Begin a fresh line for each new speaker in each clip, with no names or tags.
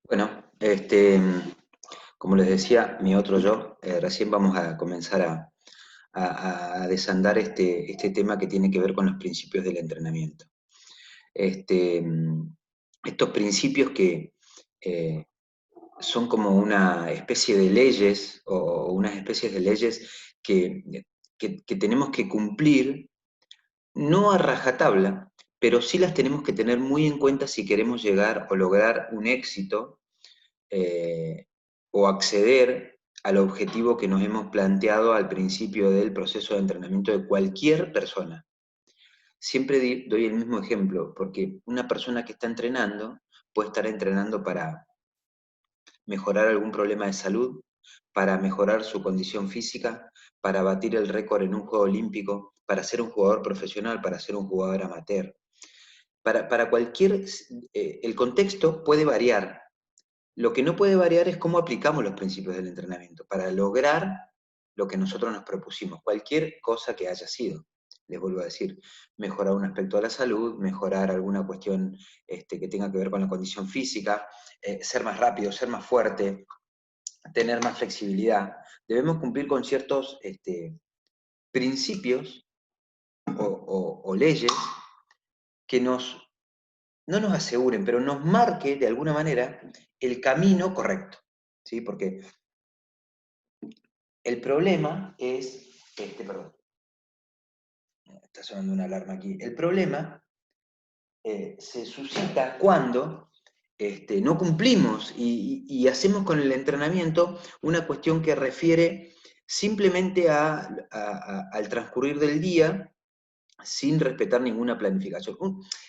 Bueno, como les decía, mi otro yo, recién vamos a comenzar a desandar este tema que tiene que ver con los principios del entrenamiento. Este, mm, Estos principios que eh, son como una especie de leyes o unas especies de leyes que tenemos que cumplir, no a rajatabla, pero sí las tenemos que tener muy en cuenta si queremos llegar o lograr un éxito eh, o acceder al objetivo que nos hemos planteado al principio del proceso de entrenamiento de cualquier persona. Siempre doy el mismo ejemplo, porque una persona que está entrenando puede estar entrenando para mejorar algún problema de salud, para mejorar su condición física, para batir el récord en un juego olímpico, para ser un jugador profesional, para ser un jugador amateur. Para cualquier, el contexto puede variar. Lo que no puede variar es cómo aplicamos los principios del entrenamiento para lograr lo que nosotros nos propusimos, cualquier cosa que haya sido. Les vuelvo a decir, mejorar un aspecto de la salud, mejorar alguna cuestión que tenga que ver con la condición física, ser más rápido, ser más fuerte, tener más flexibilidad. Debemos cumplir con ciertos principios o leyes que no nos aseguren, pero nos marque de alguna manera el camino correcto. ¿Sí? Porque el problema es, perdón, está sonando una alarma aquí. El problema se suscita cuando no cumplimos y hacemos con el entrenamiento una cuestión que refiere simplemente al transcurrir del día sin respetar ninguna planificación.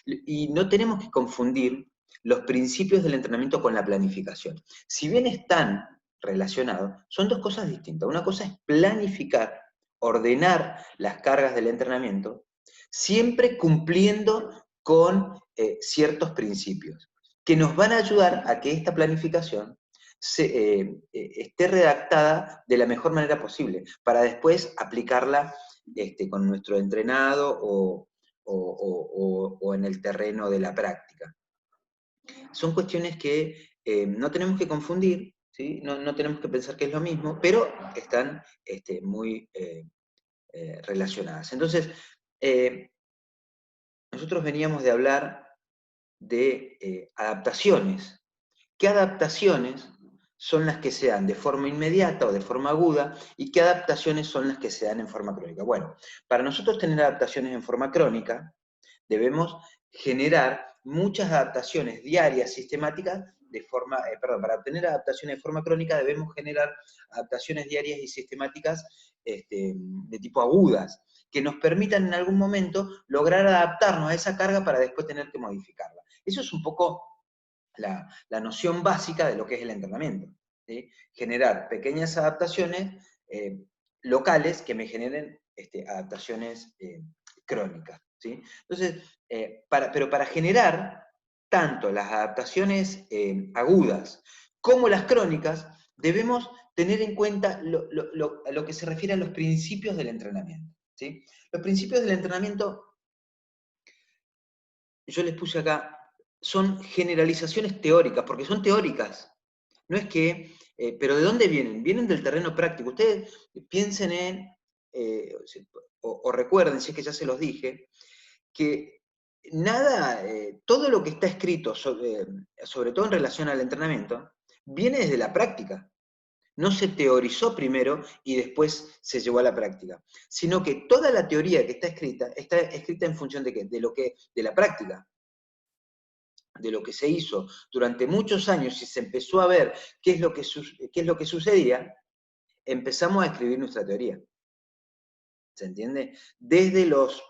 Y no tenemos que confundir los principios del entrenamiento con la planificación. Si bien están relacionados, son dos cosas distintas. Una cosa es planificar, ordenar las cargas del entrenamiento, siempre cumpliendo con ciertos principios, que nos van a ayudar a que esta planificación esté redactada de la mejor manera posible, para después aplicarla con nuestro entrenado o en el terreno de la práctica. Son cuestiones que no tenemos que confundir, ¿sí? No tenemos que pensar que es lo mismo, pero están muy relacionadas. Entonces, nosotros veníamos de hablar de adaptaciones. ¿Qué adaptaciones son las que se dan de forma inmediata o de forma aguda y qué adaptaciones son las que se dan en forma crónica? Bueno, para nosotros tener adaptaciones en forma crónica, debemos generar muchas adaptaciones diarias, sistemáticas, para obtener adaptaciones de forma crónica debemos generar adaptaciones diarias y sistemáticas de tipo agudas, que nos permitan en algún momento lograr adaptarnos a esa carga para después tener que modificarla. Eso es un poco la noción básica de lo que es el entrenamiento. ¿Sí? Generar pequeñas adaptaciones locales que me generen adaptaciones crónicas. ¿Sí? Entonces, pero para generar tanto las adaptaciones agudas como las crónicas, debemos tener en cuenta lo que se refiere a los principios del entrenamiento. ¿Sí? Los principios del entrenamiento, yo les puse acá, son generalizaciones teóricas, porque son teóricas. No es que, pero ¿de dónde vienen? Vienen del terreno práctico. Ustedes piensen o recuerden, si es que ya se los dije, que nada, todo lo que está escrito, sobre todo en relación al entrenamiento, viene desde la práctica. No se teorizó primero y después se llevó a la práctica, sino que toda la teoría que está escrita en función de qué, de la práctica, de lo que se hizo durante muchos años y se empezó a ver qué es lo que sucedía, empezamos a escribir nuestra teoría. ¿Se entiende? Desde los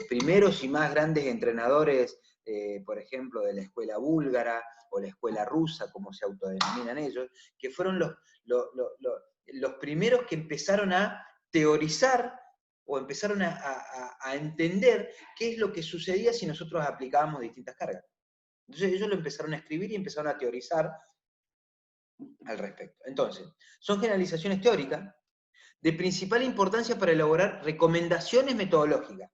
primeros y más grandes entrenadores, por ejemplo, de la escuela búlgara o la escuela rusa, como se autodenominan ellos, que fueron los primeros que empezaron a teorizar o empezaron a entender qué es lo que sucedía si nosotros aplicábamos distintas cargas. Entonces ellos lo empezaron a escribir y empezaron a teorizar al respecto. Entonces, son generalizaciones teóricas de principal importancia para elaborar recomendaciones metodológicas.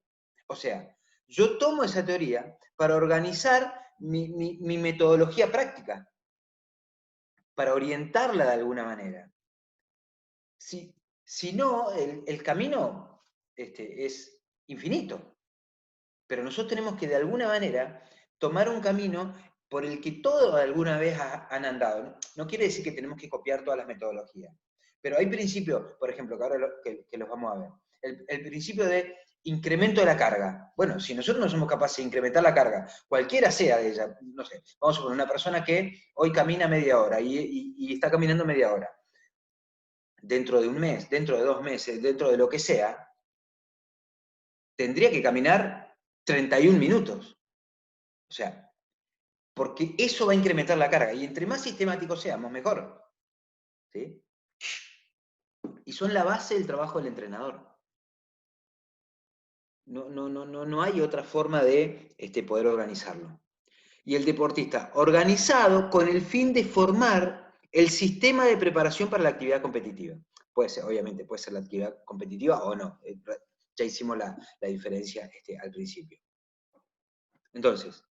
O sea, yo tomo esa teoría para organizar mi metodología práctica, para orientarla de alguna manera. Si no, el camino es infinito. Pero nosotros tenemos que de alguna manera tomar un camino por el que todos alguna vez han andado. No quiere decir que tenemos que copiar todas las metodologías, pero hay principios, por ejemplo, que ahora que los vamos a ver. El principio de incremento de la carga. Bueno, si nosotros no somos capaces de incrementar la carga, cualquiera sea de ella, no sé, vamos a poner una persona que hoy camina media hora y está caminando media hora. Dentro de un mes, dentro de 2 meses, dentro de lo que sea, tendría que caminar 31 minutos. O sea, porque eso va a incrementar la carga, y entre más sistemáticos seamos, mejor. ¿Sí? Y son la base del trabajo del entrenador. No hay otra forma de poder organizarlo. Y el deportista, organizado con el fin de formar el sistema de preparación para la actividad competitiva. Puede ser, obviamente, puede ser la actividad competitiva o no. Ya hicimos la diferencia al principio. Entonces,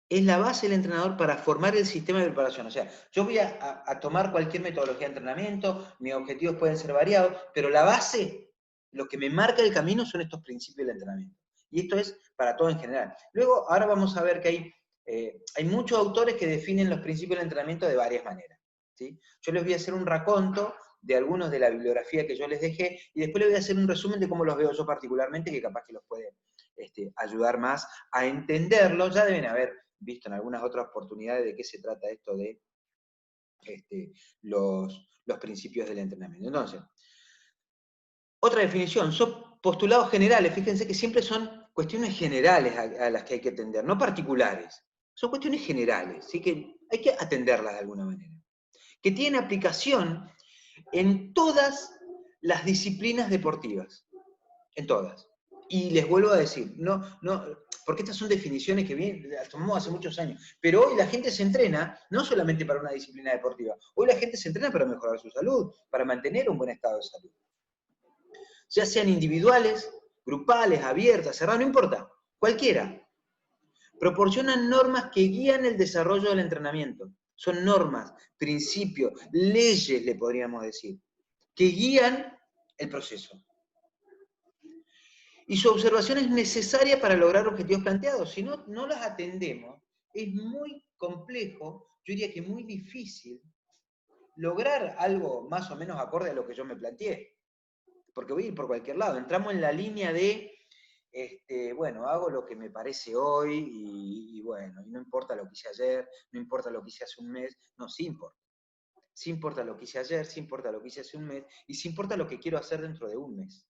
es la base del entrenador para formar el sistema de preparación. O sea, yo voy a tomar cualquier metodología de entrenamiento, mis objetivos pueden ser variados, pero la base, lo que me marca el camino son estos principios del entrenamiento. Y esto es para todo en general. Luego, ahora vamos a ver que hay muchos autores que definen los principios del entrenamiento de varias maneras. ¿Sí? Yo les voy a hacer un raconto de algunos de la bibliografía que yo les dejé, y después les voy a hacer un resumen de cómo los veo yo particularmente, que capaz que los puede ayudar más a entenderlo. Ya deben haber visto en algunas otras oportunidades de qué se trata esto de los principios del entrenamiento. Entonces, otra definición, son postulados generales. Fíjense que siempre son cuestiones generales a las que hay que atender, no particulares. Son cuestiones generales, así que hay que atenderlas de alguna manera. Que tienen aplicación en todas las disciplinas deportivas, en todas. Y les vuelvo a decir, porque estas son definiciones que las tomamos hace muchos años, pero hoy la gente se entrena no solamente para una disciplina deportiva, hoy la gente se entrena para mejorar su salud, para mantener un buen estado de salud. Ya sean individuales, grupales, abiertas, cerradas, no importa, cualquiera. Proporcionan normas que guían el desarrollo del entrenamiento. Son normas, principios, leyes, le podríamos decir, que guían el proceso. Y su observación es necesaria para lograr objetivos planteados. Si no las atendemos, es muy complejo, yo diría que muy difícil, lograr algo más o menos acorde a lo que yo me planteé. Porque voy a ir por cualquier lado. Entramos en la línea de, bueno, hago lo que me parece hoy y bueno, y no importa lo que hice ayer, no importa lo que hice hace un mes, no, sí importa. Sí importa lo que hice ayer, sí importa lo que hice hace un mes, y sí importa lo que quiero hacer dentro de un mes.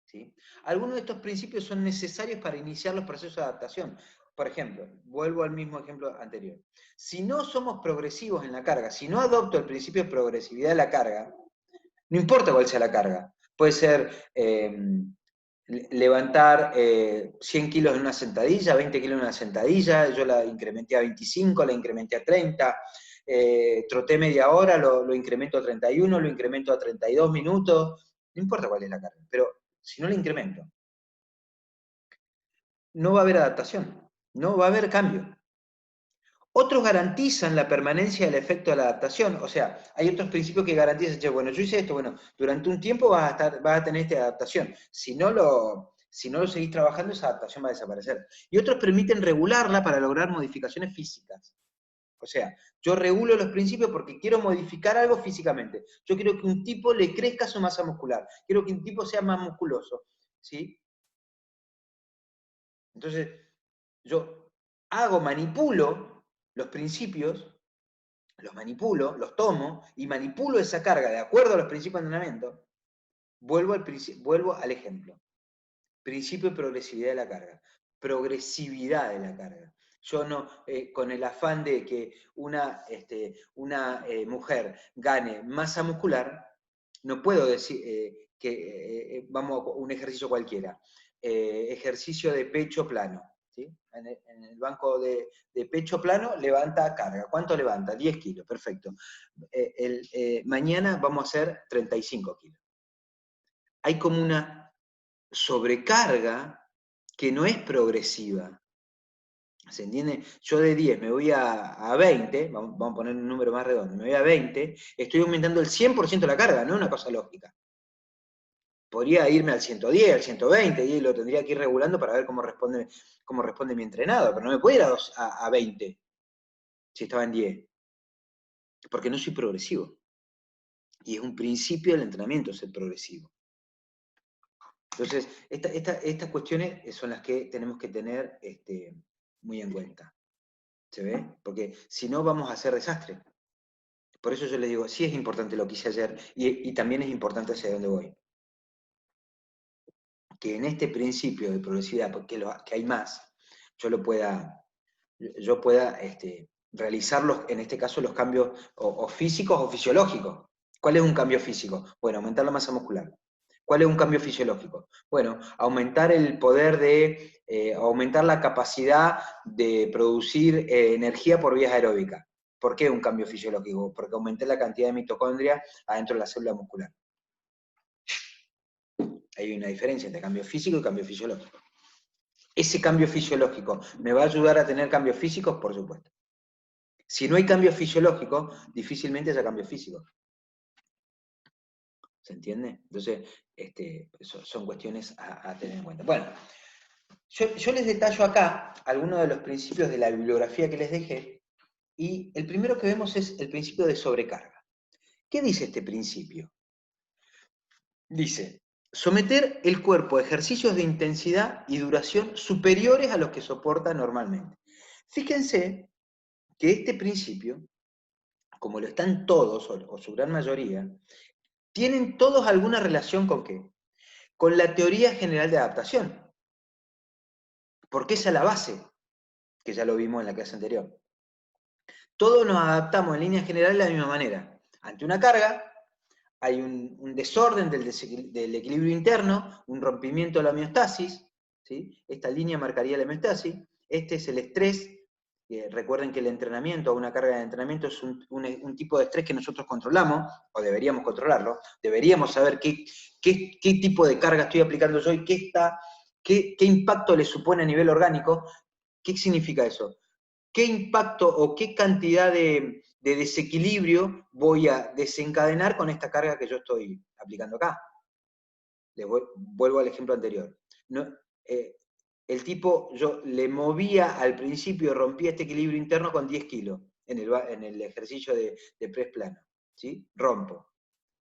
¿Sí? Algunos de estos principios son necesarios para iniciar los procesos de adaptación. Por ejemplo, vuelvo al mismo ejemplo anterior. Si no somos progresivos en la carga, si no adopto el principio de progresividad de la carga, no importa cuál sea la carga. Puede ser levantar 100 kilos en una sentadilla, 20 kilos en una sentadilla, yo la incrementé a 25, la incrementé a 30, troté media hora, lo incremento a 31, lo incremento a 32 minutos, no importa cuál es la carga, pero si no le incremento, no va a haber adaptación, no va a haber cambio. Otros garantizan la permanencia del efecto de la adaptación, o sea, hay otros principios que garantizan, che, bueno, yo hice esto, bueno, durante un tiempo vas a tener esta adaptación, si no lo seguís trabajando, esa adaptación va a desaparecer. Y otros permiten regularla para lograr modificaciones físicas. O sea, yo regulo los principios porque quiero modificar algo físicamente. Yo quiero que un tipo le crezca su masa muscular, quiero que un tipo sea más musculoso, ¿sí? Entonces, yo manipulo los principios, los manipulo, los tomo y manipulo esa carga de acuerdo a los principios de entrenamiento. Vuelvo al ejemplo. Principio de progresividad de la carga. Progresividad de la carga. Yo no, con el afán de que una mujer gane masa muscular, no puedo decir vamos a un ejercicio cualquiera. Ejercicio de pecho plano. ¿Sí? En el banco de pecho plano levanta carga. ¿Cuánto levanta? 10 kilos, perfecto. Mañana vamos a hacer 35 kilos. Hay como una sobrecarga que no es progresiva. ¿Se entiende? Yo de 10 me voy a 20, vamos a poner un número más redondo, me voy a 20, estoy aumentando el 100% la carga, no es una cosa lógica. Podría irme al 110, al 120, y lo tendría que ir regulando para ver cómo responde mi entrenado, pero no me puedo ir a 20 si estaba en 10, porque no soy progresivo. Y es un principio del entrenamiento ser progresivo. Entonces, estas cuestiones son las que tenemos que tener muy en cuenta. ¿Se ve? Porque si no vamos a hacer desastre. Por eso yo les digo, sí es importante lo que hice ayer y también es importante hacia dónde voy. Que en este principio de progresividad, porque que hay más, yo pueda realizar en este caso los cambios o físicos o fisiológicos. ¿Cuál es un cambio físico? Bueno, aumentar la masa muscular. ¿Cuál es un cambio fisiológico? Bueno, aumentar el poder aumentar la capacidad de producir energía por vías aeróbicas. ¿Por qué un cambio fisiológico? Porque aumenté la cantidad de mitocondria adentro de la célula muscular. Hay una diferencia entre cambio físico y cambio fisiológico. ¿Ese cambio fisiológico me va a ayudar a tener cambios físicos? Por supuesto. Si no hay cambio fisiológico, difícilmente haya cambio físico. ¿Se entiende? Entonces, son cuestiones a tener en cuenta. Bueno, yo les detallo acá algunos de los principios de la bibliografía que les dejé, y el primero que vemos es el principio de sobrecarga. ¿Qué dice este principio? Dice, someter el cuerpo a ejercicios de intensidad y duración superiores a los que soporta normalmente. Fíjense que este principio, como lo están todos, o su gran mayoría, tienen todos alguna relación con qué? Con la teoría general de adaptación. Porque esa es la base, que ya lo vimos en la clase anterior. Todos nos adaptamos en líneas generales de la misma manera. Ante una carga, hay un desorden del equilibrio interno, un rompimiento de la homeostasis, ¿sí? Esta línea marcaría la homeostasis. Este es el estrés. Recuerden que el entrenamiento, una carga de entrenamiento, es un tipo de estrés que nosotros controlamos, o deberíamos controlarlo. Deberíamos saber qué tipo de carga estoy aplicando yo y qué impacto le supone a nivel orgánico. ¿Qué significa eso? ¿Qué impacto o qué cantidad de desequilibrio voy a desencadenar con esta carga que yo estoy aplicando acá? Vuelvo al ejemplo anterior. No, el tipo, yo le movía al principio, rompía este equilibrio interno con 10 kilos en el ejercicio de press plano. ¿Sí? Rompo.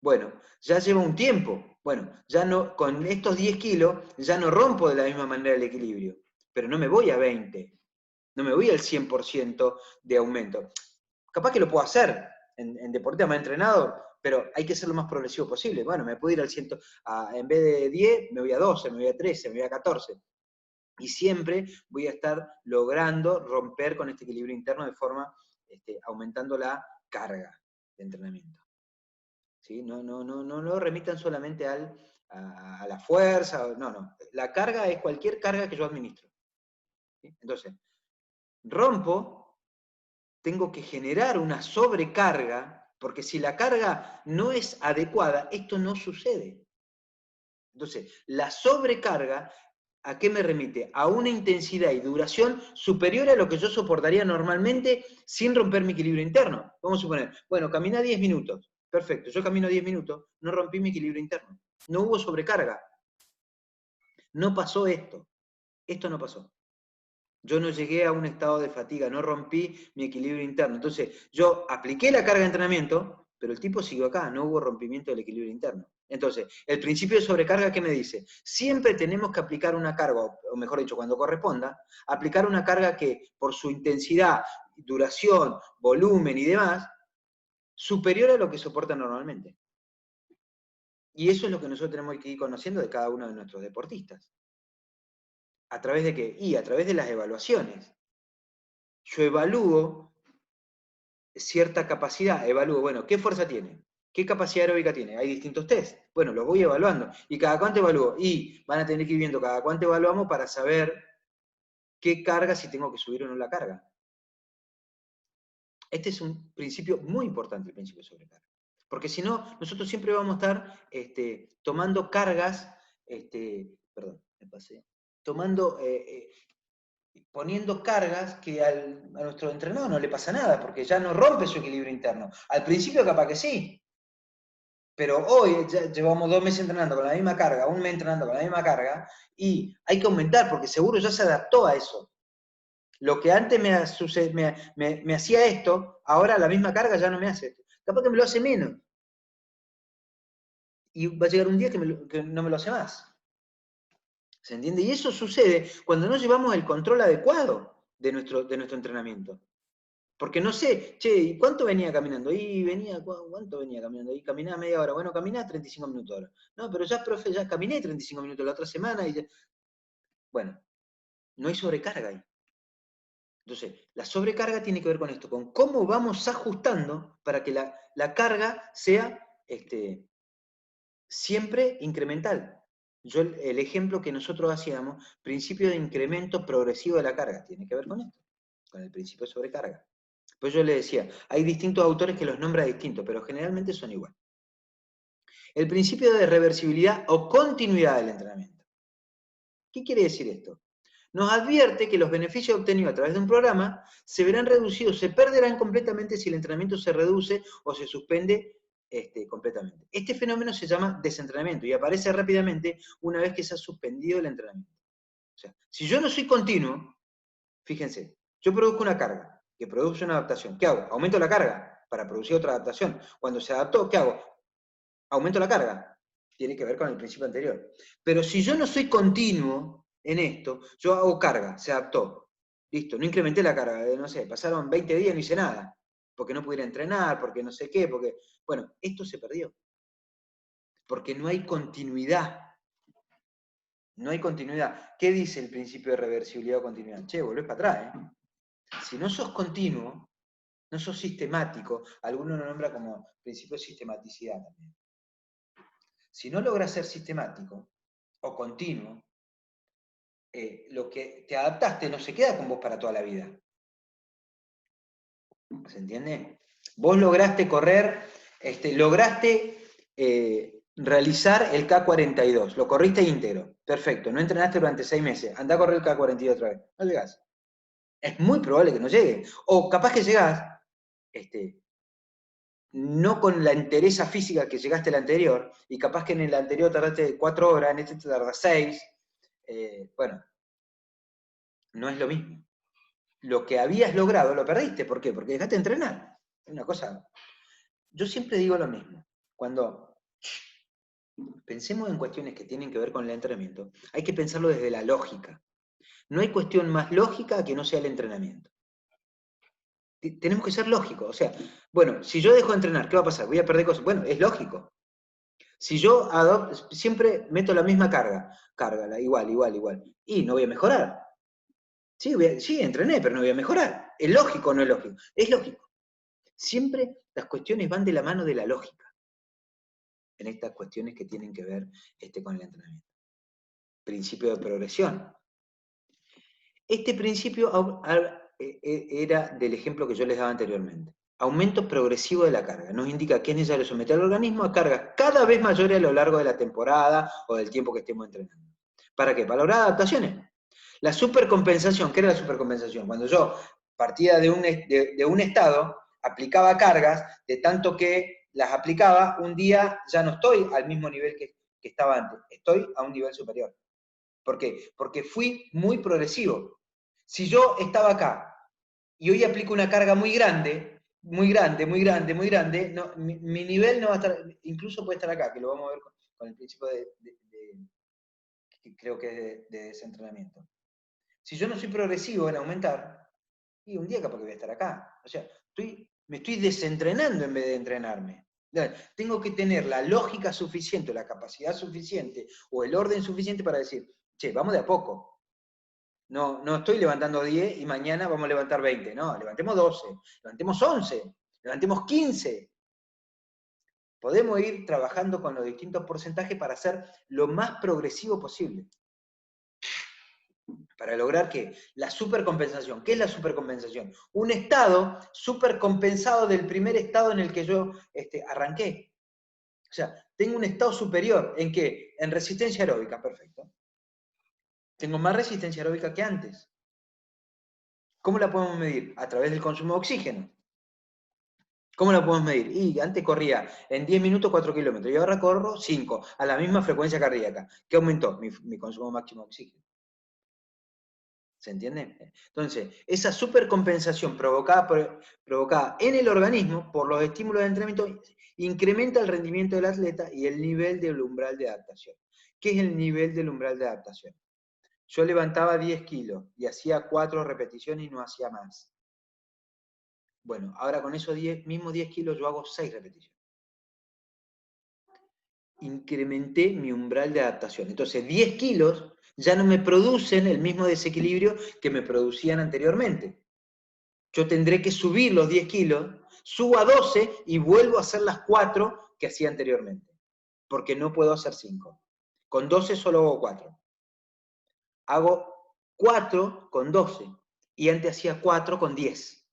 Bueno, ya lleva un tiempo. Bueno, ya no, con estos 10 kilos ya no rompo de la misma manera el equilibrio, pero no me voy a 20, no me voy al 100% de aumento. Capaz que lo puedo hacer en deporte más entrenado, pero hay que ser lo más progresivo posible. Bueno, me puedo ir al 100, en vez de 10, me voy a 12, me voy a 13, me voy a 14. Y siempre voy a estar logrando romper con este equilibrio interno de forma aumentando la carga de entrenamiento. ¿Sí? No lo remitan solamente a la fuerza, no. La carga es cualquier carga que yo administro. ¿Sí? Entonces, rompo, tengo que generar una sobrecarga, porque si la carga no es adecuada, esto no sucede. Entonces, la sobrecarga, ¿a qué me remite? A una intensidad y duración superior a lo que yo soportaría normalmente sin romper mi equilibrio interno. Vamos a suponer, bueno, camina 10 minutos. Perfecto, yo camino 10 minutos, no rompí mi equilibrio interno. No hubo sobrecarga. No pasó esto. Esto no pasó. Yo no llegué a un estado de fatiga, no rompí mi equilibrio interno. Entonces, yo apliqué la carga de entrenamiento, pero el tipo siguió acá, no hubo rompimiento del equilibrio interno. Entonces, el principio de sobrecarga, ¿qué me dice? Siempre tenemos que aplicar una carga, o mejor dicho, cuando corresponda, aplicar una carga que, por su intensidad, duración, volumen y demás, superior a lo que soporta normalmente. Y eso es lo que nosotros tenemos que ir conociendo de cada uno de nuestros deportistas. ¿A través de qué? Y a través de las evaluaciones. Yo evalúo cierta capacidad, evalúo, bueno, ¿qué fuerza tiene? ¿Qué capacidad aeróbica tiene? Hay distintos test. Bueno, los voy evaluando. ¿Y cada cuánto evalúo? Y van a tener que ir viendo cada cuánto evaluamos para saber qué carga, si tengo que subir o no la carga. Este es un principio muy importante, el principio de sobrecarga. Porque si no, nosotros siempre vamos a estar tomando cargas, perdón, me pasé, tomando poniendo cargas que a nuestro entrenador no le pasa nada, porque ya no rompe su equilibrio interno. Al principio capaz que sí, pero hoy ya llevamos 2 meses entrenando con la misma carga, 1 mes entrenando con la misma carga, y hay que aumentar, porque seguro ya se adaptó a eso. Lo que antes me hacía esto, ahora la misma carga ya no me hace esto. Capaz que me lo hace menos. Y va a llegar un día que no me lo hace más. ¿Se entiende? Y eso sucede cuando no llevamos el control adecuado de nuestro entrenamiento. Porque no sé, che, ¿y cuánto venía caminando? Y venía, ¿cuánto venía caminando? Y caminaba media hora. Bueno, caminá 35 minutos ahora. No, pero ya, profe, ya caminé 35 minutos la otra semana y ya... Bueno, no hay sobrecarga ahí. Entonces, la sobrecarga tiene que ver con esto, con cómo vamos ajustando para que la carga sea siempre incremental. Yo el ejemplo que nosotros hacíamos, principio de incremento progresivo de la carga, tiene que ver con esto, con el principio de sobrecarga. Pues yo le decía, hay distintos autores que los nombran distintos, pero generalmente son igual. El principio de reversibilidad o continuidad del entrenamiento. ¿Qué quiere decir esto? Nos advierte que los beneficios obtenidos a través de un programa se verán reducidos, se perderán completamente si el entrenamiento se reduce o se suspende completamente. Este fenómeno se llama desentrenamiento y aparece rápidamente una vez que se ha suspendido el entrenamiento. O sea, si yo no soy continuo, fíjense, yo produzco una carga, que produce una adaptación. ¿Qué hago? Aumento la carga para producir otra adaptación. Cuando se adaptó, ¿qué hago? Aumento la carga. Tiene que ver con el principio anterior. Pero si yo no soy continuo en esto, yo hago carga, se adaptó. Listo, no incrementé la carga, no sé, pasaron 20 días y no hice nada. Porque no pudiera entrenar, porque no sé qué, porque... Bueno, esto se perdió. Porque no hay continuidad. No hay continuidad. ¿Qué dice el principio de reversibilidad o continuidad? Che, volvés para atrás, ¿eh? Si no sos continuo, no sos sistemático, alguno lo nombra como principio de sistematicidad también. Si no logras ser sistemático o continuo, lo que te adaptaste no se queda con vos para toda la vida. ¿Se entiende? Vos lograste correr, lograste realizar el K42, lo corriste íntegro, perfecto, no entrenaste durante 6 meses, andá a correr el K42 otra vez, no llegás. Es muy probable que no llegue. O capaz que llegás, no con la entereza física que llegaste el anterior, y capaz que en el anterior tardaste 4 horas, en este te tardas 6, bueno, no es lo mismo. Lo que habías logrado lo perdiste, ¿por qué? Porque dejaste de entrenar. Es una cosa... Yo siempre digo lo mismo, cuando pensemos en cuestiones que tienen que ver con el entrenamiento, hay que pensarlo desde la lógica. No hay cuestión más lógica que no sea el entrenamiento. Tenemos que ser lógicos, o sea, bueno, si yo dejo de entrenar, ¿qué va a pasar? Voy a perder cosas. Bueno, es lógico. Si yo siempre meto la misma carga, cárgala, igual, y no voy a mejorar. Sí, sí, entrené, pero no voy a mejorar. ¿Es lógico o no es lógico? Es lógico. Siempre las cuestiones van de la mano de la lógica en estas cuestiones que tienen que ver con el entrenamiento. Principio de progresión. Este principio era del ejemplo que yo les daba anteriormente. Aumento progresivo de la carga. Nos indica que es necesario someter al organismo a cargas cada vez mayores a lo largo de la temporada o del tiempo que estemos entrenando. ¿Para qué? Para lograr adaptaciones. La supercompensación, ¿qué era la supercompensación? Cuando yo partía de un estado, aplicaba cargas, de tanto que las aplicaba, un día ya no estoy al mismo nivel que estaba antes, estoy a un nivel superior. ¿Por qué? Porque fui muy progresivo. Si yo estaba acá y hoy aplico una carga muy grande, no, mi nivel no va a estar, incluso puede estar acá, que lo vamos a ver con el principio que creo que es de desentrenamiento. Si yo no soy progresivo en aumentar, y un día capaz que voy a estar acá. O sea, me estoy desentrenando en vez de entrenarme. Tengo que tener la lógica suficiente, la capacidad suficiente o el orden suficiente para decir, che, vamos de a poco. No, no estoy levantando 10 y mañana vamos a levantar 20. No, levantemos 12, levantemos 11, levantemos 15. Podemos ir trabajando con los distintos porcentajes para ser lo más progresivo posible. Para lograr ¿qué? La supercompensación. ¿Qué es la supercompensación? Un estado supercompensado del primer estado en el que yo arranqué. O sea, tengo un estado superior. ¿En qué? En resistencia aeróbica, perfecto. Tengo más resistencia aeróbica que antes. ¿Cómo la podemos medir? A través del consumo de oxígeno. ¿Cómo la podemos medir? Y antes corría en 10 minutos 4 kilómetros y ahora corro 5, a la misma frecuencia cardíaca. ¿Qué aumentó? Mi consumo máximo de oxígeno. ¿Se entiende? Entonces, esa supercompensación provocada en el organismo por los estímulos de entrenamiento incrementa el rendimiento del atleta y el nivel del umbral de adaptación. ¿Qué es el nivel del umbral de adaptación? Yo levantaba 10 kilos y hacía 4 repeticiones y no hacía más. Bueno, ahora con esos mismos 10 kilos yo hago 6 repeticiones. Incrementé mi umbral de adaptación. Entonces, 10 kilos ya no me producen el mismo desequilibrio que me producían anteriormente. Yo tendré que subir los 10 kilos, subo a 12 y vuelvo a hacer las 4 que hacía anteriormente, porque no puedo hacer 5. Con 12 solo hago 4. Hago 4 con 12 y antes hacía 4 con 10.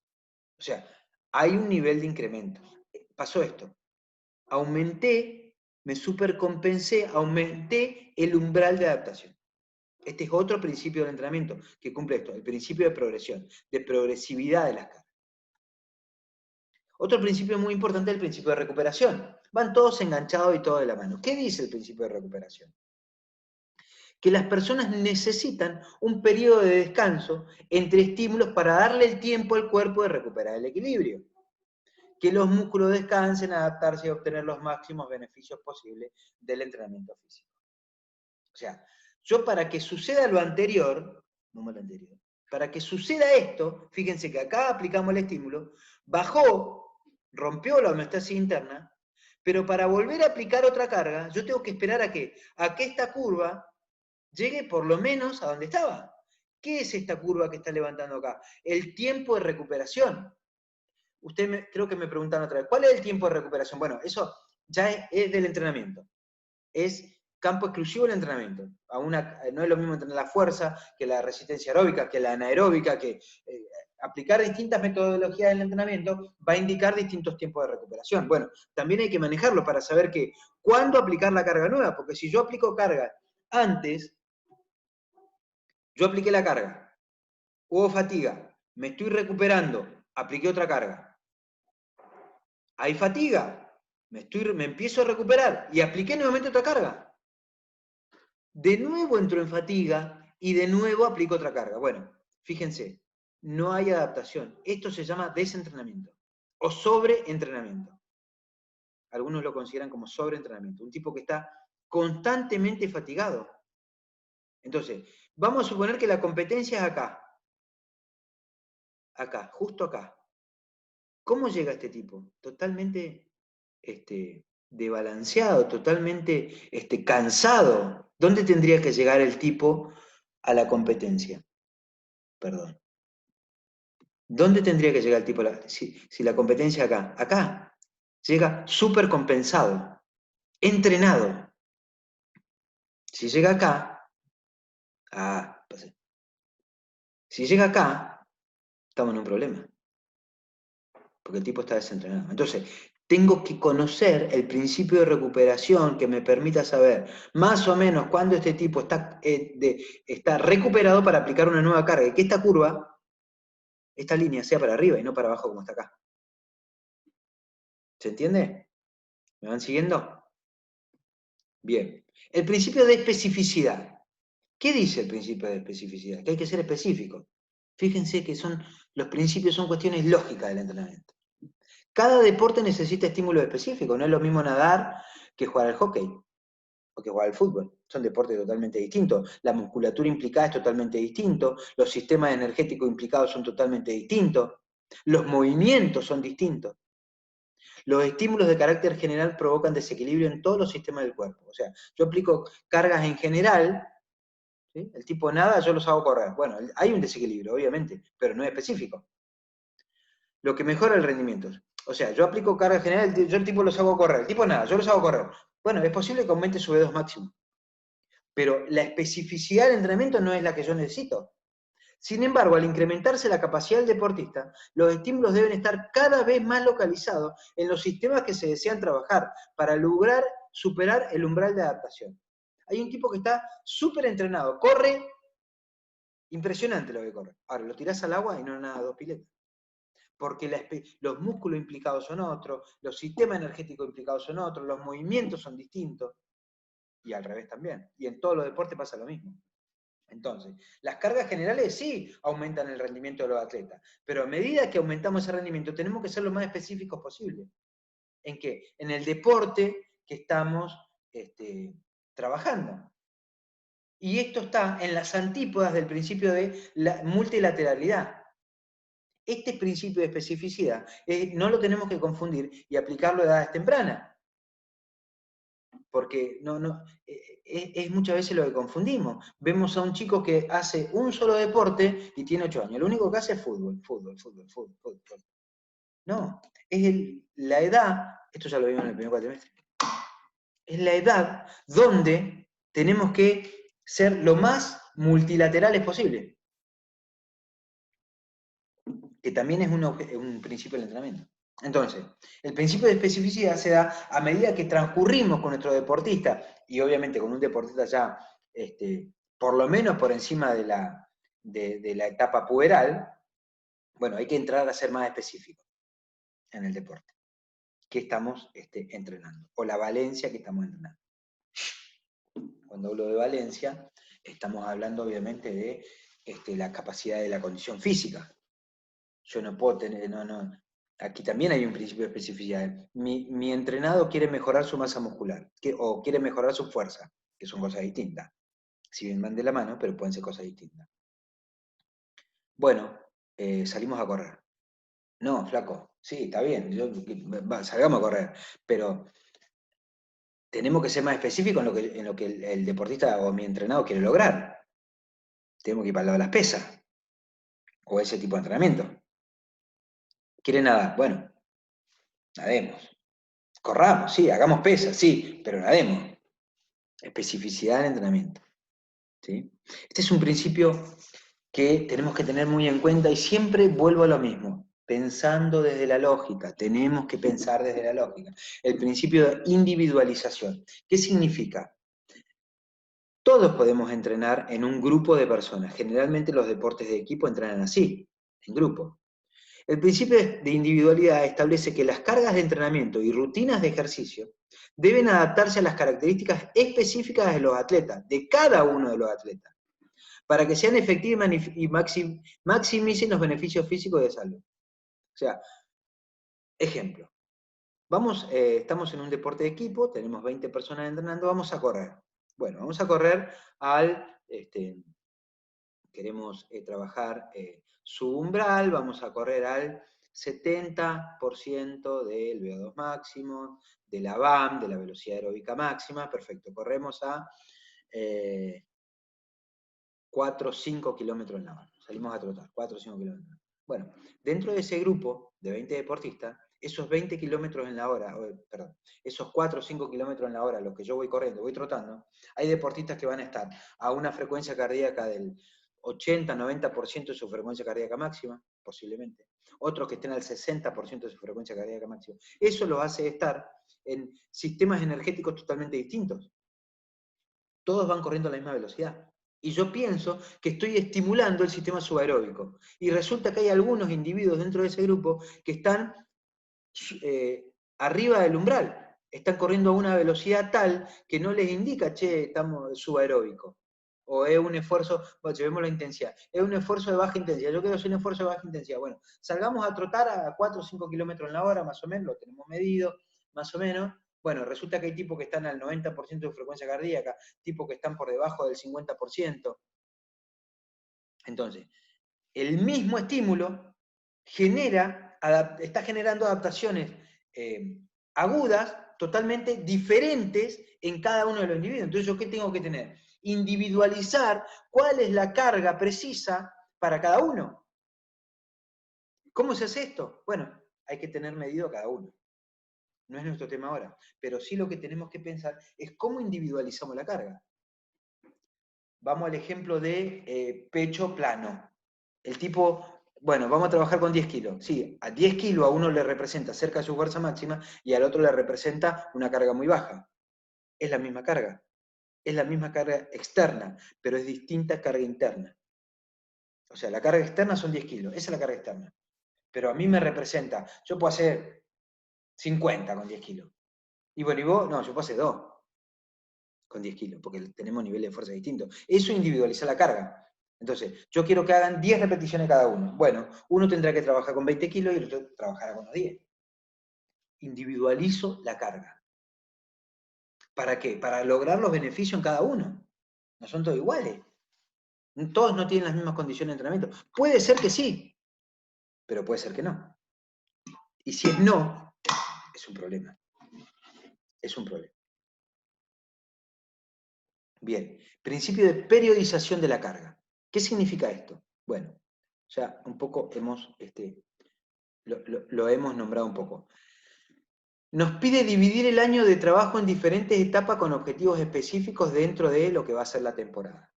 O sea, hay un nivel de incremento. Pasó esto. Aumenté, me supercompensé, aumenté el umbral de adaptación. Este es otro principio del entrenamiento que cumple esto, el principio de progresión, de progresividad de las cargas. Otro principio muy importante es el principio de recuperación. Van todos enganchados y todos de la mano. ¿Qué dice el principio de recuperación? Que las personas necesitan un periodo de descanso entre estímulos para darle el tiempo al cuerpo de recuperar el equilibrio. Que los músculos descansen, adaptarse y obtener los máximos beneficios posibles del entrenamiento físico. O sea, yo para que suceda lo anterior, no lo anterior, para que suceda esto, fíjense que acá aplicamos el estímulo, bajó, rompió la homeostasis interna, pero para volver a aplicar otra carga, yo tengo que esperar a que esta curva llegue por lo menos a donde estaba. ¿Qué es esta curva que está levantando acá? El tiempo de recuperación. Creo que me preguntan otra vez, ¿cuál es el tiempo de recuperación? Bueno, eso ya es del entrenamiento. Es campo exclusivo del entrenamiento. No es lo mismo entrenar la fuerza que la resistencia aeróbica, que la anaeróbica, que aplicar distintas metodologías del entrenamiento va a indicar distintos tiempos de recuperación. Bueno, también hay que manejarlo para saber cuándo aplicar la carga nueva, porque si yo aplico carga antes, yo apliqué la carga, hubo fatiga, me estoy recuperando, apliqué otra carga. Hay fatiga, me empiezo a recuperar y apliqué nuevamente otra carga. De nuevo entro en fatiga y de nuevo aplico otra carga. Bueno, fíjense, no hay adaptación. Esto se llama desentrenamiento o sobreentrenamiento. Algunos lo consideran como sobreentrenamiento. Un tipo que está constantemente fatigado. Entonces, vamos a suponer que la competencia es acá. Acá, justo acá. ¿Cómo llega este tipo? Totalmente desbalanceado, totalmente cansado. ¿Dónde tendría que llegar el tipo a la competencia? Perdón. ¿Dónde tendría que llegar el tipo? Si la competencia acá. Acá. Llega súper compensado, entrenado. Si llega acá, pues, si llega acá, estamos en un problema. Porque el tipo está desentrenado. Entonces, tengo que conocer el principio de recuperación que me permita saber más o menos cuándo este tipo está recuperado para aplicar una nueva carga. Y que esta curva, esta línea sea para arriba y no para abajo como está acá. ¿Se entiende? ¿Me van siguiendo? Bien. El principio de especificidad. ¿Qué dice el principio de especificidad? Que hay que ser específico. Fíjense que los principios son cuestiones lógicas del entrenamiento. Cada deporte necesita estímulos específicos. No es lo mismo nadar que jugar al hockey o que jugar al fútbol. Son deportes totalmente distintos. La musculatura implicada es totalmente distinto. Los sistemas energéticos implicados son totalmente distintos. Los movimientos son distintos. Los estímulos de carácter general provocan desequilibrio en todos los sistemas del cuerpo. O sea, yo aplico cargas en general, ¿sí? El tipo nada, yo los hago correr. Bueno, hay un desequilibrio, obviamente, pero no es específico. Lo que mejora el rendimiento. O sea, yo aplico carga general, yo el tipo los hago correr. El tipo nada, yo los hago correr. Bueno, es posible que aumente su V2 máximo. Pero la especificidad del entrenamiento no es la que yo necesito. Sin embargo, al incrementarse la capacidad del deportista, los estímulos deben estar cada vez más localizados en los sistemas que se desean trabajar para lograr superar el umbral de adaptación. Hay un tipo que está súper entrenado, corre Impresionante lo que corre. Ahora, lo tirás al agua y no nada, 2 piletas. Porque los músculos implicados son otros, los sistemas energéticos implicados son otros, los movimientos son distintos, y al revés también. Y en todos los deportes pasa lo mismo. Entonces, las cargas generales sí aumentan el rendimiento de los atletas, pero a medida que aumentamos ese rendimiento tenemos que ser lo más específicos posible. ¿En qué? En el deporte que estamos trabajando. Y esto está en las antípodas del principio de la multilateralidad. Este principio de especificidad no lo tenemos que confundir y aplicarlo a edades tempranas, porque es muchas veces lo que confundimos. Vemos a un chico que hace un solo deporte y tiene 8 años. Lo único que hace es fútbol. No, es la edad, esto ya lo vimos en el primer cuatrimestre, es la edad donde tenemos que ser lo más multilaterales posible, que también es un principio del entrenamiento. Entonces, el principio de especificidad se da a medida que transcurrimos con nuestro deportista, y obviamente con un deportista ya por lo menos por encima de la etapa puberal. Bueno, hay que entrar a ser más específico en el deporte que estamos entrenando, o la valencia que estamos entrenando. Cuando hablo de valencia, estamos hablando obviamente de la capacidad de la condición física. Yo no puedo tener, aquí también hay un principio de especificidad. Mi entrenado quiere mejorar su masa muscular, o quiere mejorar su fuerza, que son cosas distintas. Si bien van de la mano, pero pueden ser cosas distintas. Bueno, salimos a correr. No, flaco, sí, está bien, salgamos a correr, pero tenemos que ser más específicos en lo que el deportista o mi entrenado quiere lograr. Tenemos que ir para el lado de las pesas, o ese tipo de entrenamiento. ¿Quiere nadar? Bueno, nademos. Corramos, sí, hagamos pesas, sí, pero nademos. Especificidad del entrenamiento. ¿Sí? Este es un principio que tenemos que tener muy en cuenta y siempre vuelvo a lo mismo, pensando desde la lógica, tenemos que pensar desde la lógica. El principio de individualización. ¿Qué significa? Todos podemos entrenar en un grupo de personas. Generalmente los deportes de equipo entrenan así, en grupo. El principio de individualidad establece que las cargas de entrenamiento y rutinas de ejercicio deben adaptarse a las características específicas de los atletas, de cada uno de los atletas, para que sean efectivas y maximicen los beneficios físicos de salud. O sea, ejemplo, estamos en un deporte de equipo, tenemos 20 personas entrenando, vamos a correr. Bueno, vamos a correr queremos trabajar su umbral, vamos a correr al 70% del VO2 máximo, de la VAM, de la velocidad aeróbica máxima, perfecto, corremos a 4 o 5 kilómetros en la hora, salimos a trotar, 4 o 5 kilómetros. Bueno, dentro de ese grupo de 20 deportistas, esos 20 kilómetros en la hora, perdón, esos 4 o 5 kilómetros en la hora, los que yo voy corriendo, voy trotando, hay deportistas que van a estar a una frecuencia cardíaca del 80-90% de su frecuencia cardíaca máxima, posiblemente. Otros que estén al 60% de su frecuencia cardíaca máxima. Eso los hace estar en sistemas energéticos totalmente distintos. Todos van corriendo a la misma velocidad. Y yo pienso que estoy estimulando el sistema subaeróbico. Y resulta que hay algunos individuos dentro de ese grupo que están arriba del umbral. Están corriendo a una velocidad tal que no les indica, che, estamos subaeróbico. O es un esfuerzo, bueno, llevemos la intensidad, es un esfuerzo de baja intensidad. Yo quiero hacer un esfuerzo de baja intensidad. Bueno, salgamos a trotar a 4 o 5 kilómetros en la hora, más o menos, lo tenemos medido, más o menos. Bueno, resulta que hay tipos que están al 90% de frecuencia cardíaca, tipos que están por debajo del 50%. Entonces, el mismo estímulo está generando adaptaciones agudas totalmente diferentes en cada uno de los individuos. Entonces, ¿yo qué tengo que tener? Individualizar cuál es la carga precisa para cada uno. ¿Cómo se hace esto? Bueno, hay que tener medido a cada uno. No es nuestro tema ahora, pero sí lo que tenemos que pensar es cómo individualizamos la carga. Vamos al ejemplo de pecho plano. El tipo, bueno, vamos a trabajar con 10 kilos. Sí, a 10 kilos a uno le representa cerca de su fuerza máxima y al otro le representa una carga muy baja. Es la misma carga. Es la misma carga externa, pero es distinta carga interna. O sea, la carga externa son 10 kilos, esa es la carga externa. Pero a mí me representa, yo puedo hacer 50 con 10 kilos. Y bueno, y vos, no, yo puedo hacer 2 con 10 kilos, porque tenemos niveles de fuerza distintos. Eso individualiza la carga. Entonces, yo quiero que hagan 10 repeticiones cada uno. Bueno, uno tendrá que trabajar con 20 kilos y el otro trabajará con los 10. Individualizo la carga. ¿Para qué? Para lograr los beneficios en cada uno. No son todos iguales. Todos no tienen las mismas condiciones de entrenamiento. Puede ser que sí, pero puede ser que no. Y si es no, es un problema. Es un problema. Bien, principio de periodización de la carga. ¿Qué significa esto? Bueno, ya un poco hemos, lo hemos nombrado un poco. Nos pide dividir el año de trabajo en diferentes etapas con objetivos específicos dentro de lo que va a ser la temporada.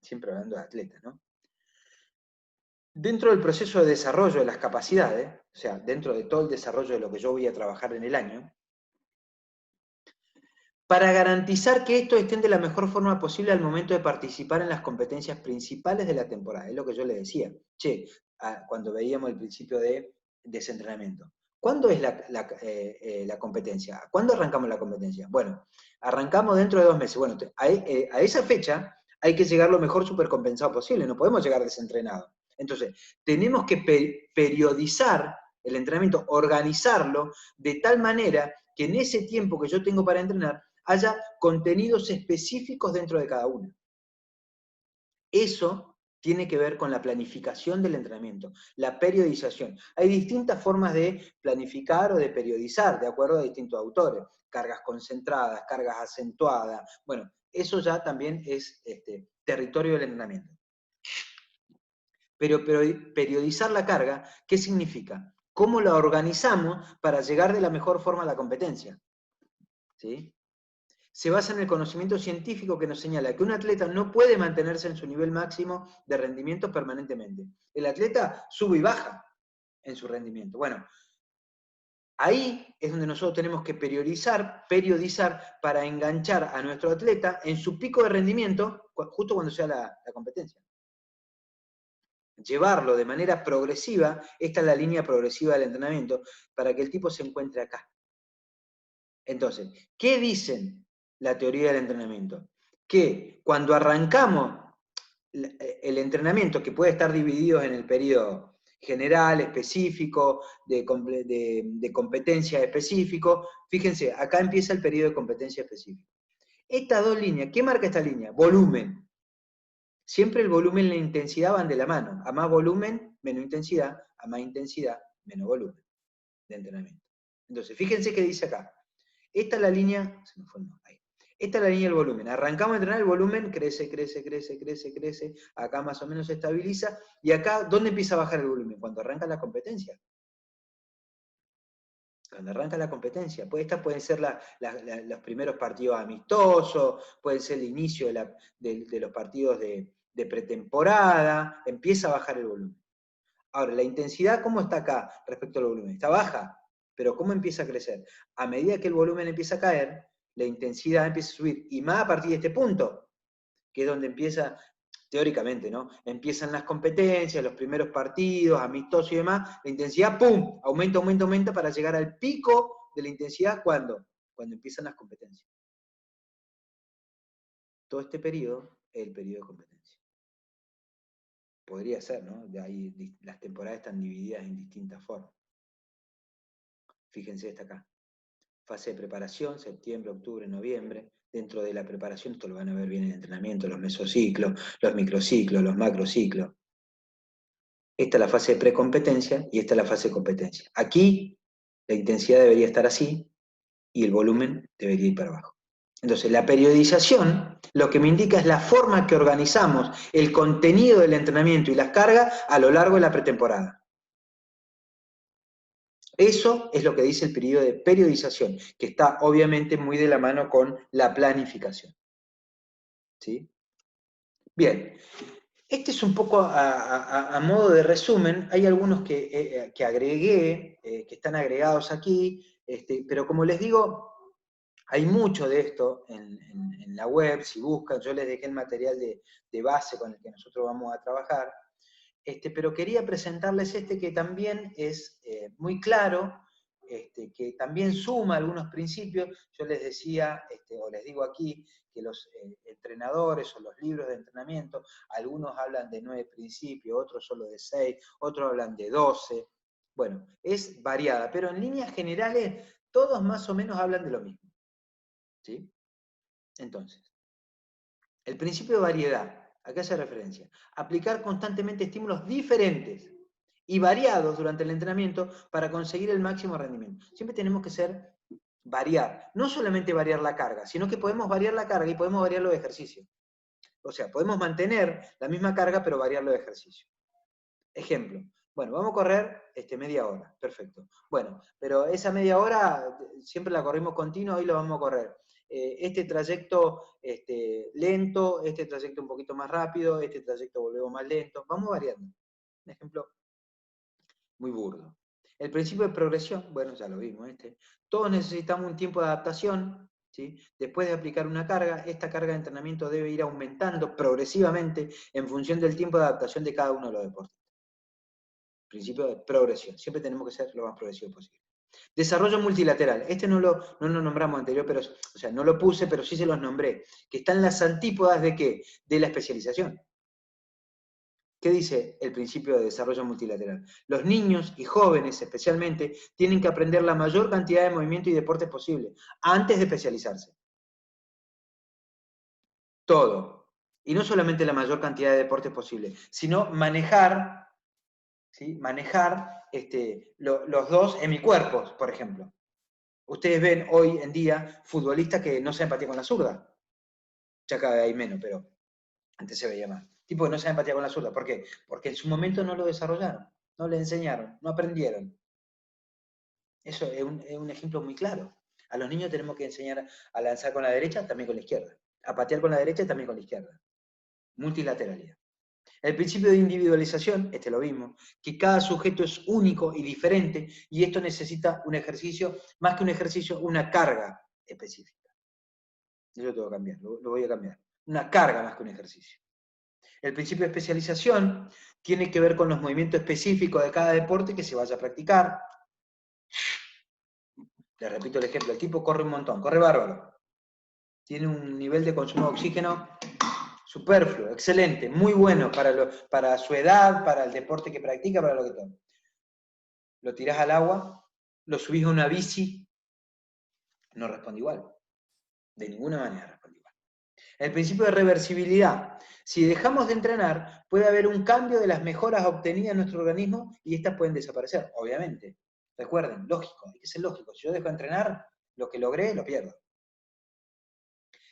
Siempre hablando de atletas, ¿no? Dentro del proceso de desarrollo de las capacidades, o sea, dentro de todo el desarrollo de lo que yo voy a trabajar en el año, para garantizar que estos estén de la mejor forma posible al momento de participar en las competencias principales de la temporada. Es lo que yo le decía. Cuando veíamos el principio de desentrenamiento. ¿Cuándo es la competencia? ¿Cuándo arrancamos la competencia? Bueno, arrancamos dentro de 2 meses. Bueno, a esa fecha hay que llegar lo mejor supercompensado posible, no podemos llegar desentrenados. Entonces, tenemos que periodizar el entrenamiento, organizarlo de tal manera que en ese tiempo que yo tengo para entrenar, haya contenidos específicos dentro de cada uno. Eso tiene que ver con la planificación del entrenamiento, la periodización. Hay distintas formas de planificar o de periodizar, de acuerdo a distintos autores. Cargas concentradas, cargas acentuadas. Bueno, eso ya también es territorio del entrenamiento. Pero periodizar la carga, ¿qué significa? ¿Cómo la organizamos para llegar de la mejor forma a la competencia? ¿Sí? Se basa en el conocimiento científico que nos señala que un atleta no puede mantenerse en su nivel máximo de rendimiento permanentemente. El atleta sube y baja en su rendimiento. Bueno, ahí es donde nosotros tenemos que periodizar para enganchar a nuestro atleta en su pico de rendimiento justo cuando sea la competencia. Llevarlo de manera progresiva, esta es la línea progresiva del entrenamiento, para que el tipo se encuentre acá. Entonces, ¿qué dicen la teoría del entrenamiento? Que cuando arrancamos el entrenamiento, que puede estar dividido en el periodo general, específico, de competencia específico, fíjense, acá empieza el periodo de competencia específico. Estas dos líneas, ¿qué marca esta línea? Volumen. Siempre el volumen y la intensidad van de la mano. A más volumen, menos intensidad, a más intensidad, menos volumen de entrenamiento. Entonces, fíjense qué dice acá. Esta es la línea, se me fue el nombre, ahí. Esta es la línea del volumen. Arrancamos a entrenar, el volumen crece, crece, crece, crece, crece. Acá más o menos se estabiliza. Y acá, ¿dónde empieza a bajar el volumen? Cuando arranca la competencia. Cuando arranca la competencia. Estas pueden ser los primeros partidos amistosos, puede ser el inicio de los partidos de pretemporada. Empieza a bajar el volumen. Ahora, la intensidad, ¿cómo está acá respecto al volumen? Está baja, pero ¿cómo empieza a crecer? A medida que el volumen empieza a caer, la intensidad empieza a subir, y más a partir de este punto, que es donde empieza, teóricamente, ¿no? Empiezan las competencias, los primeros partidos, amistosos y demás, la intensidad, ¡pum!, aumenta, aumenta, aumenta para llegar al pico de la intensidad, ¿cuándo? Cuando empiezan las competencias. Todo este periodo es el periodo de competencia. Podría ser, ¿no? De ahí las temporadas están divididas en distintas formas. Fíjense esta acá. Fase de preparación, septiembre, octubre, noviembre. Dentro de la preparación, esto lo van a ver bien en el entrenamiento, los mesociclos, los microciclos, los macrociclos. Esta es la fase de precompetencia y esta es la fase de competencia. Aquí la intensidad debería estar así y el volumen debería ir para abajo. Entonces, la periodización lo que me indica es la forma que organizamos el contenido del entrenamiento y las cargas a lo largo de la pretemporada. Eso es lo que dice el periodo de periodización, que está obviamente muy de la mano con la planificación. ¿Sí? Bien, este es un poco a modo de resumen. Hay algunos que agregué, que están agregados aquí, pero como les digo, hay mucho de esto en la web. Si buscan, yo les dejé el material de base con el que nosotros vamos a trabajar. pero quería presentarles que también es muy claro, que también suma algunos principios. Yo les decía, o les digo aquí, que los entrenadores o los libros de entrenamiento, algunos hablan de 9 principios, otros solo de 6, otros hablan de 12. Bueno, es variada, pero en líneas generales todos más o menos hablan de lo mismo. ¿Sí? Entonces, el principio de variedad, ¿a qué hace referencia? Aplicar constantemente estímulos diferentes y variados durante el entrenamiento para conseguir el máximo rendimiento. Siempre tenemos que variar, no solamente variar la carga, sino que podemos variar la carga y podemos variar los ejercicios. O sea, podemos mantener la misma carga, pero variar los ejercicios. Ejemplo, bueno, vamos a correr media hora, perfecto. Bueno, pero esa media hora siempre la corrimos continua, hoy lo vamos a correr. Este trayecto lento, este trayecto un poquito más rápido, este trayecto volvemos más lento, vamos variando. Un ejemplo muy burdo. El principio de progresión, bueno, ya lo vimos. Todos necesitamos un tiempo de adaptación, ¿sí? Después de aplicar una carga, esta carga de entrenamiento debe ir aumentando progresivamente en función del tiempo de adaptación de cada uno de los deportes. Principio de progresión. Siempre tenemos que ser lo más progresivo posible. Desarrollo multilateral. No lo nombramos anterior, pero, o sea, no lo puse, pero sí se los nombré. Que están las antípodas de ¿qué? De la especialización. ¿Qué dice el principio de desarrollo multilateral? Los niños y jóvenes, especialmente, tienen que aprender la mayor cantidad de movimiento y deportes posible, antes de especializarse. Todo. Y no solamente la mayor cantidad de deportes posible, sino manejar, ¿sí? Manejar los dos hemicuerpos, por ejemplo. Ustedes ven hoy en día futbolistas que no saben patear con la zurda. Ya cada vez hay menos, pero antes se veía más. Tipo que no saben patear con la zurda. ¿Por qué? Porque en su momento no lo desarrollaron, no le enseñaron, no aprendieron. Eso es un ejemplo muy claro. A los niños tenemos que enseñar a lanzar con la derecha, también con la izquierda. A patear con la derecha, también con la izquierda. Multilateralidad. El principio de individualización, lo vimos, que cada sujeto es único y diferente, y esto necesita un ejercicio, más que un ejercicio, una carga específica. Yo lo tengo que cambiar, lo voy a cambiar. Una carga más que un ejercicio. El principio de especialización tiene que ver con los movimientos específicos de cada deporte que se vaya a practicar. Les repito el ejemplo, el tipo corre un montón, corre bárbaro. Tiene un nivel de consumo de oxígeno superfluo, excelente, muy bueno para su edad, para el deporte que practica, para lo que toma. Lo tirás al agua, lo subís a una bici, no responde igual. De ninguna manera responde igual. El principio de reversibilidad. Si dejamos de entrenar, puede haber un cambio de las mejoras obtenidas en nuestro organismo y estas pueden desaparecer, obviamente. Recuerden, lógico, hay que ser lógico. Si yo dejo de entrenar, lo que logré, lo pierdo.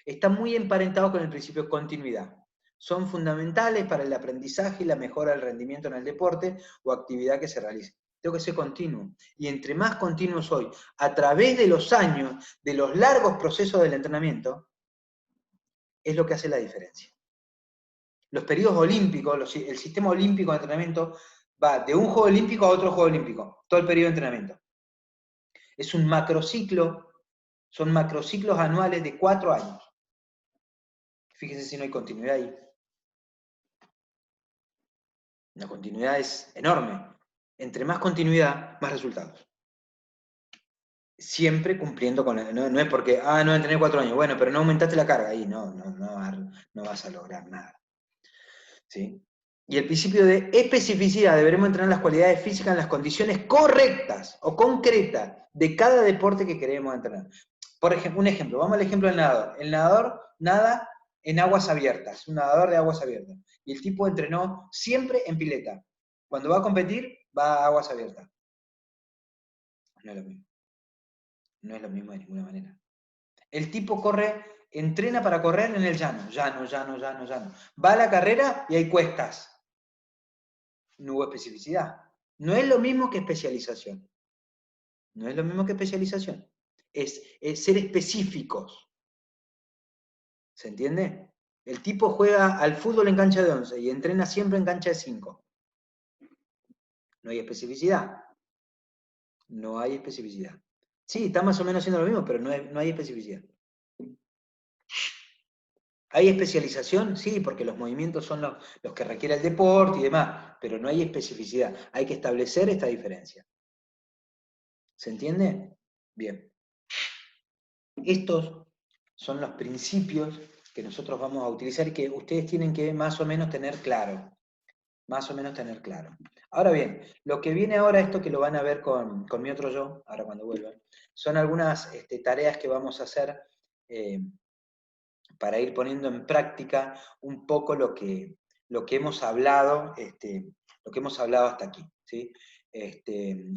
Está muy emparentado con el principio de continuidad. Son fundamentales para el aprendizaje y la mejora del rendimiento en el deporte o actividad que se realice. Tengo que ser continuo. Y entre más continuo soy, a través de los años, de los largos procesos del entrenamiento, es lo que hace la diferencia. Los periodos olímpicos, el sistema olímpico de entrenamiento va de un juego olímpico a otro juego olímpico, todo el periodo de entrenamiento. Es un macrociclo, son macrociclos anuales de 4 años. Fíjense si no hay continuidad ahí. La continuidad es enorme. Entre más continuidad, más resultados. Siempre cumpliendo con... No es porque, no entrené 4 años, bueno, pero no aumentaste la carga. Ahí no vas a lograr nada. ¿Sí? Y el principio de especificidad, deberemos entrenar las cualidades físicas en las condiciones correctas o concretas de cada deporte que queremos entrenar. Por ejemplo, un ejemplo, vamos al ejemplo del nadador. El nadador nada en aguas abiertas, un nadador de aguas abiertas. Y el tipo entrenó siempre en pileta. Cuando va a competir, va a aguas abiertas. No es lo mismo. No es lo mismo de ninguna manera. El tipo entrena para correr en el llano. Va a la carrera y hay cuestas. No hubo especificidad. No es lo mismo que especialización. No es lo mismo que especialización. Es ser específicos. ¿Se entiende? El tipo juega al fútbol en cancha de 11 y entrena siempre en cancha de 5. No hay especificidad. No hay especificidad. Sí, está más o menos haciendo lo mismo, pero no hay especificidad. ¿Hay especialización? Sí, porque los movimientos son los que requiere el deporte y demás, pero no hay especificidad. Hay que establecer esta diferencia. ¿Se entiende? Bien. Estos son los principios que nosotros vamos a utilizar y que ustedes tienen que más o menos tener claro. Más o menos tener claro. Ahora bien, lo que viene ahora, esto que lo van a ver con mi otro yo, ahora cuando vuelvan, son algunas tareas que vamos a hacer eh, para ir poniendo en práctica un poco lo que hemos hablado, lo que hemos hablado hasta aquí. ¿Sí?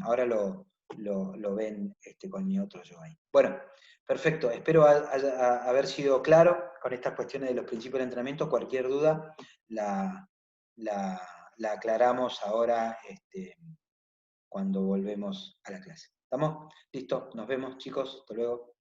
Ahora lo ven con mi otro yo ahí. Bueno, perfecto. Espero haber sido claro con estas cuestiones de los principios del entrenamiento. Cualquier duda la, la aclaramos ahora cuando volvemos a la clase. ¿Estamos? Listo. Nos vemos, chicos. Hasta luego.